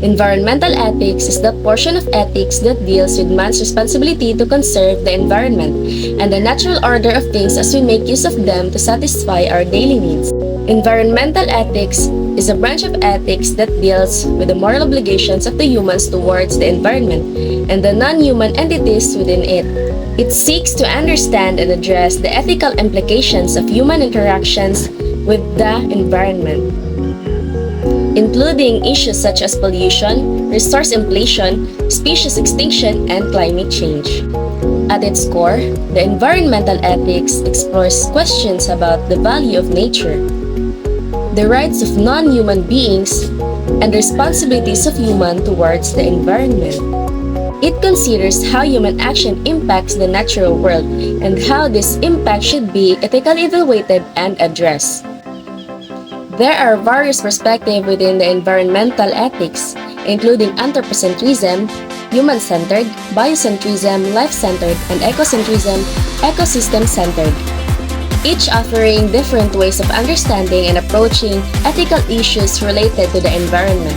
Environmental ethics is the portion of ethics that deals with man's responsibility to conserve the environment and the natural order of things as we make use of them to satisfy our daily needs. Environmental ethics is a branch of ethics that deals with the moral obligations of the humans towards the environment and the non-human entities within it. It seeks to understand and address the ethical implications of human interactions with the environment, including issues such as pollution, resource depletion, species extinction, and climate change. At its core, the environmental ethics explores questions about the value of nature, the rights of non-human beings, and the responsibilities of humans towards the environment. It considers how human action impacts the natural world and how this impact should be ethically evaluated and addressed. There are various perspectives within the environmental ethics, including anthropocentrism, human-centered, biocentrism, life-centered, and ecocentrism, ecosystem-centered, each offering different ways of understanding and approaching ethical issues related to the environment.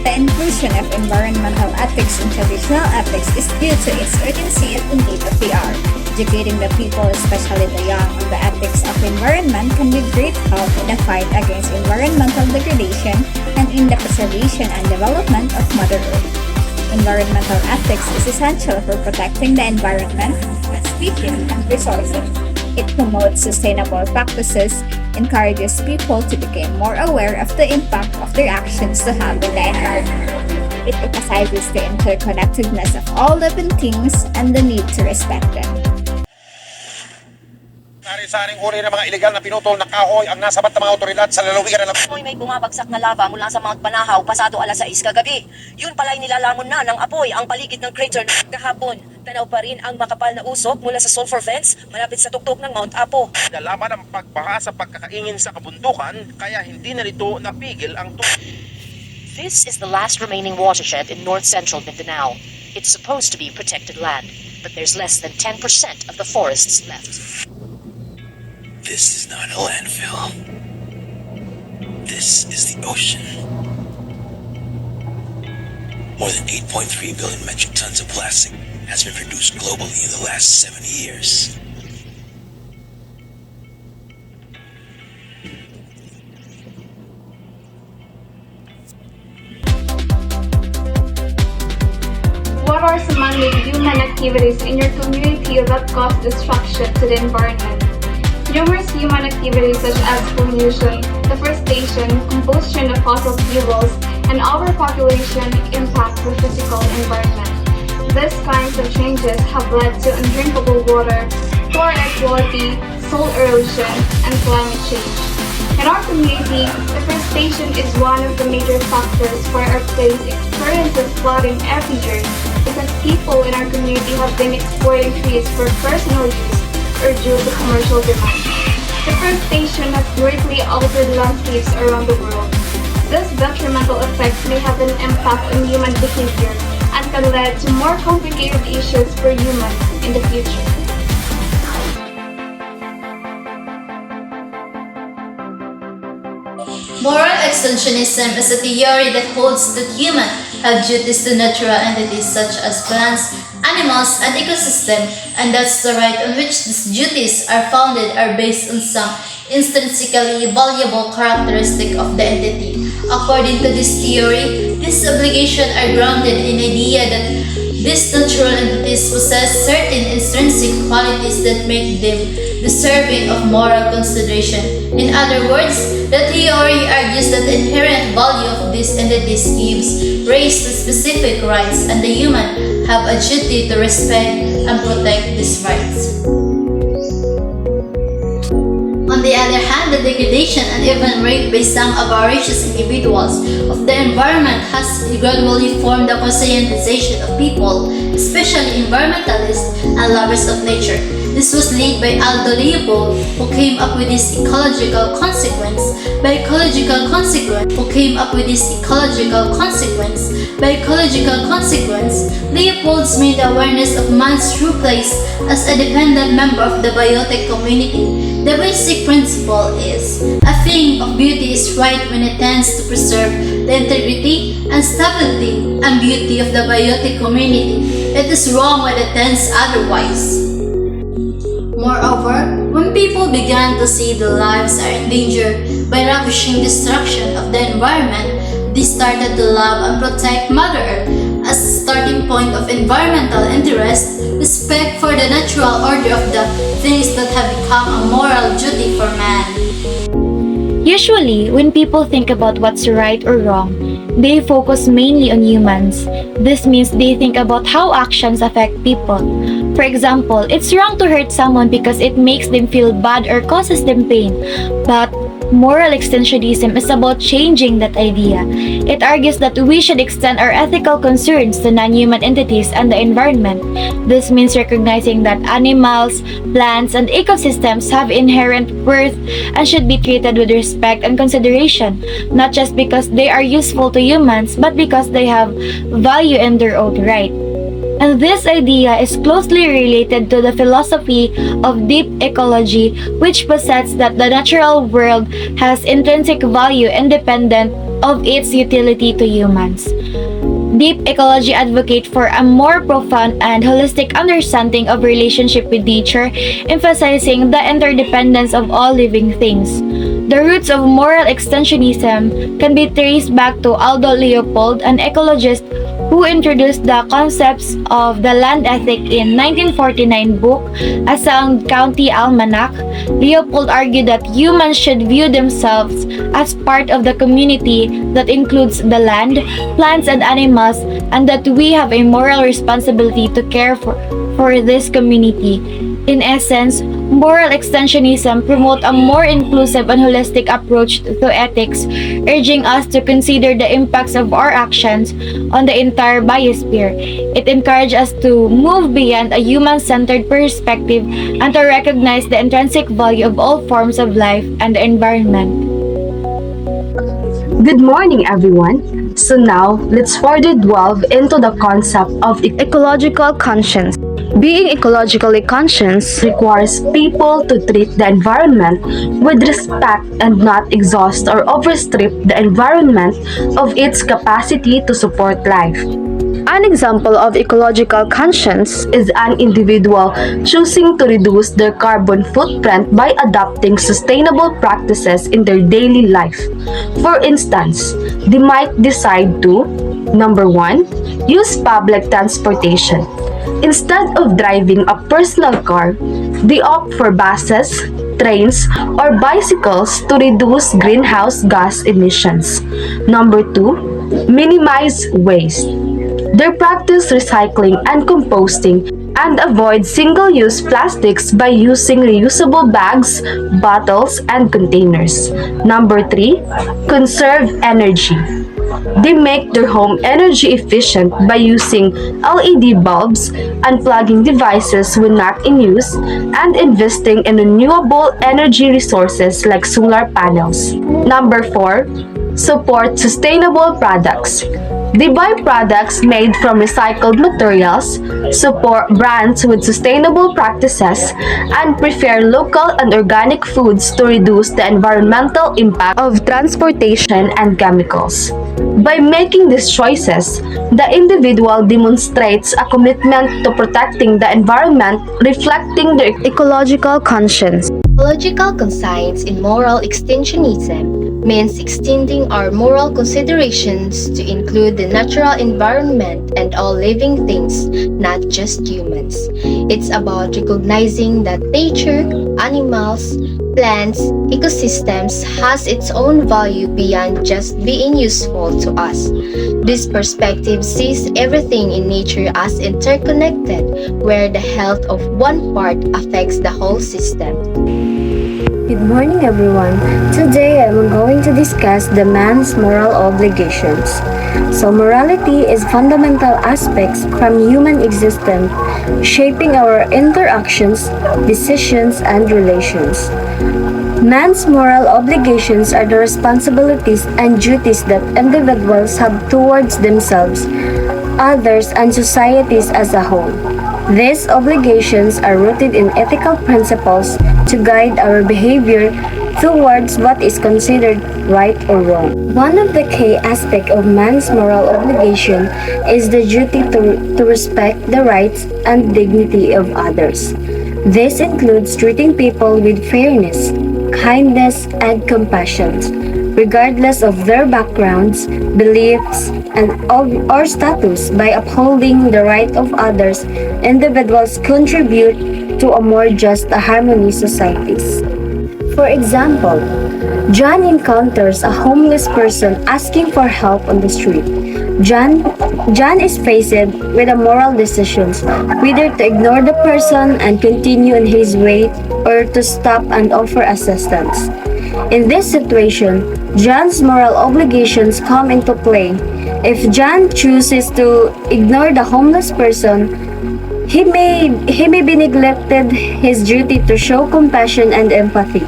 The inclusion of environmental ethics in traditional ethics is due to its urgency and the need of the hour. Educating the people, especially the young, on the ethics of environment can be great help in the fight against environmental degradation and in the preservation and development of Mother Earth. Environmental ethics is essential for protecting the environment, species, and resources. It promotes sustainable practices, encourages people to become more aware of the impact of their actions to have in the environment. It emphasizes the interconnectedness of all living things and the need to respect them. Sari-saring uri ng mga iligal na pinutol na kahoy ang nasabat ng mga otoridad sa lalawigan ng Apoy may bumabagsak na lava mula sa Mount Banahaw pasado alas 6 kagabi. Yun pala'y nilalamon na ng apoy ang paligid ng crater kahapon. Tanaw pa rin ang makapal na usok mula sa sulfur vents malapit sa tuktok ng Mount Apo. Nalaman ang pagbaha sa pagkakaingin sa kabundukan kaya hindi na nito napigil ang This is the last remaining watershed in north-central Mindanao. It's supposed to be protected land, but there's less than 10% of the forests left. This is not a landfill. This is the ocean. More than 8.3 billion metric tons of plastic has been produced globally in the last 70 years. What are some mundane human activities in your community that cause destruction to the environment? Numerous human activities such as pollution, deforestation, combustion of fossil fuels, and overpopulation impact the physical environment. These kinds of changes have led to undrinkable water, poor air quality, soil erosion, and climate change. In our community, deforestation is one of the major factors where our place experiences flooding every year because people in our community have been exploiting trees for personal use or due to commercial demand. Deforestation has greatly altered landscapes around the world. This detrimental effect may have an impact on human behavior and can lead to more complicated issues for humans in the future. Moral extensionism is a theory that holds that humans have duties to natural entities such as plants, animals, and ecosystem, and that's the right on which these duties are founded are based on some intrinsically valuable characteristic of the entity. According to this theory, these obligations are grounded in the idea that these natural entities possess certain intrinsic qualities that make them deserving of moral consideration. In other words, the theory argues that the inherent value of these entities gives rise to specific rights, and the human have a duty to respect and protect these rights. On the other hand, the degradation and even rape by some avaricious individuals of the environment has gradually formed the conscientization of people, especially environmentalists and lovers of nature. This was led by Aldo Leopold, who came up with this ecological consequence. By ecological consequence, Leopold's made the awareness of man's true place as a dependent member of the biotic community. The basic principle is a thing of beauty is right when it tends to preserve the integrity and stability and beauty of the biotic community. It is wrong when it tends otherwise. Moreover, when people began to see the lives are endangered by ravishing destruction of the environment, they started to love and protect Mother Earth as a starting point of environmental interest, respect for the natural order of the things that have become a moral duty for man. Usually, when people think about what's right or wrong, they focus mainly on humans. This means they think about how actions affect people. For example, it's wrong to hurt someone because it makes them feel bad or causes them pain. But moral extensionism is about changing that idea. It argues that we should extend our ethical concerns to non-human entities and the environment. This means recognizing that animals, plants, and ecosystems have inherent worth and should be treated with respect and consideration, not just because they are useful to humans, but because they have value in their own right. And this idea is closely related to the philosophy of deep ecology, which posits that the natural world has intrinsic value independent of its utility to humans. Deep ecology advocates for a more profound and holistic understanding of relationship with nature, emphasizing the interdependence of all living things. The roots of moral extensionism can be traced back to Aldo Leopold, an ecologist who introduced the concepts of the land ethic in 1949 book, A Sound County Almanac. Leopold argued that humans should view themselves as part of the community that includes the land, plants, and animals, and that we have a moral responsibility to care for this community. In essence, moral extensionism promotes a more inclusive and holistic approach to ethics, urging us to consider the impacts of our actions on the entire biosphere. It encourages us to move beyond a human-centered perspective and to recognize the intrinsic value of all forms of life and the environment. Good morning, everyone. So now, let's further delve into the concept of ecological conscience. Being ecologically conscious requires people to treat the environment with respect and not exhaust or overstrip the environment of its capacity to support life. An example of ecological conscience is an individual choosing to reduce their carbon footprint by adopting sustainable practices in their daily life. For instance, they might decide to, number 1, use public transportation. Instead of driving a personal car, they opt for buses, trains, or bicycles to reduce greenhouse gas emissions. Number 2, minimize waste. They practice recycling and composting and avoid single-use plastics by using reusable bags, bottles, and containers. Number 3, conserve energy. They make their home energy efficient by using LED bulbs, unplugging devices when not in use, and investing in renewable energy resources like solar panels. Number 4, support sustainable products. They buy products made from recycled materials, support brands with sustainable practices, and prefer local and organic foods to reduce the environmental impact of transportation and chemicals. By making these choices, the individual demonstrates a commitment to protecting the environment, reflecting their ecological conscience. Ecological conscience in moral extensionism means extending our moral considerations to include the natural environment and all living things, not just humans. It's about recognizing that nature, animals, plants, ecosystems has its own value beyond just being useful to us. This perspective sees everything in nature as interconnected, where the health of one part affects the whole system. Good morning, everyone. Today I'm going to discuss the man's moral obligations. So morality is fundamental aspects from human existence, shaping our interactions, decisions, and relations. Man's moral obligations are the responsibilities and duties that individuals have towards themselves, others, and societies as a whole. These obligations are rooted in ethical principles to guide our behavior towards what is considered right or wrong. One of the key aspects of man's moral obligation is the duty to respect the rights and dignity of others. This includes treating people with fairness, kindness, and compassion, regardless of their backgrounds, beliefs, or status. By upholding the right of others, individuals contribute to a more just and harmonious societies. For example, John encounters a homeless person asking for help on the street. John is faced with a moral decision, whether to ignore the person and continue on his way or to stop and offer assistance. In this situation, John's moral obligations come into play. If John chooses to ignore the homeless person, he may be neglected his duty to show compassion and empathy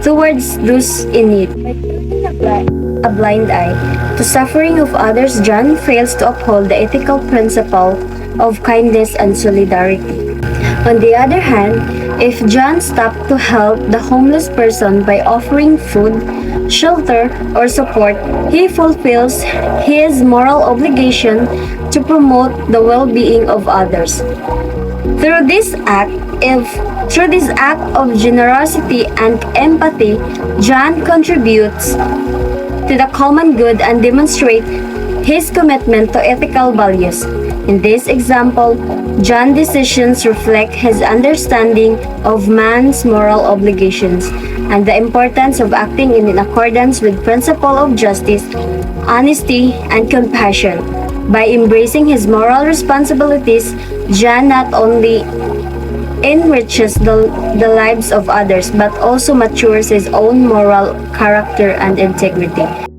towards those in need. By turning a blind eye to suffering of others, John fails to uphold the ethical principle of kindness and solidarity. On the other hand, if John stopped to help the homeless person by offering food, shelter, or support, he fulfills his moral obligation to promote the well-being of others. Through this act of generosity and empathy, John contributes to the common good and demonstrates his commitment to ethical values. In this example, John's decisions reflect his understanding of man's moral obligations and the importance of acting in accordance with principles of justice, honesty, and compassion. By embracing his moral responsibilities, John not only enriches the lives of others but also matures his own moral character and integrity.